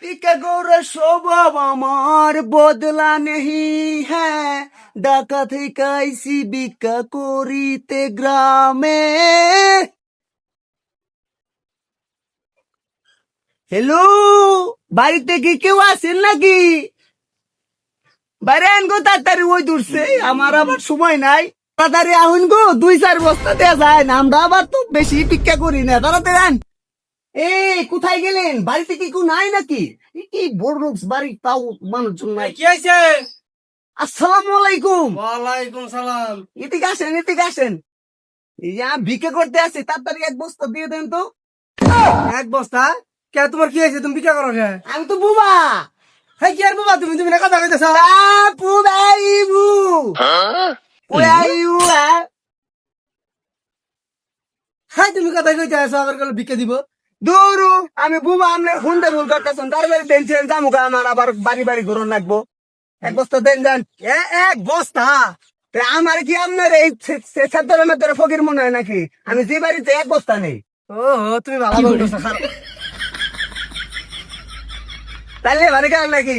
ভিক্ষা করে স্বভাব আমার বদলা নেহি হ্যাঁ, ঢাকা থেকে আইসি ভিক্ষা করিতে গ্রামে। হ্যালো, বাড়িতে কি কেউ আছেন নাকি? বাইরে আন গো তাড়াতাড়ি, ওই দূরছে, আমার আবার সময় নাই। তাড়াতাড়ি আহুন গো, 2-4 বস্তা দেয়া যায় না, আমরা আবার তো বেশি ভিক্ষা করি না, তাড়াতাড়ি আন। এই কোথায় গেলেন? বাড়িতে কি কেউ নাই নাকি? কি বড় লোক বাড়ি, তাও মানুষজন নাই। কি হয়েছে? আসসালামু আলাইকুম। ওয়ালাইকুম সালাম। এদিকে আসেন, এদিকে আসেন। এই যে আমি ভিক্ষা করতে আসি, তাড়াতাড়ি 1 বস্তা দিয়ে দেন তো। এক বস্তা? কে তোমার কি হয়েছে? তুমি বিকা করো কে? আমি তো বুবা। হ্যাঁ কি আর বাবা, তুমি তুমি না কথা কইতেছ? পুরাইবু পুরাইবু হ্যাঁ তুমি কথা কইতে আছো, আবার কল বিকা দিব? দূরু আমি বুবা, আপনি হুন্ডে ভুল করতেছেন, তারপরে টেনশন জামুকা, আমার আবার বাড়ি বাড়ি ঘুরন লাগবো। 1 বস্তা দেন যান। 1 বস্তা? আমার কি আপনার এই ছাত্রের মধ্যে ফকির মনে হয় নাকি? আমি যে বাড়িতে 1 বস্তা নেই। ও তুমি ভালো বলতেছ। তাহলে বাড়ি গেল নাকি?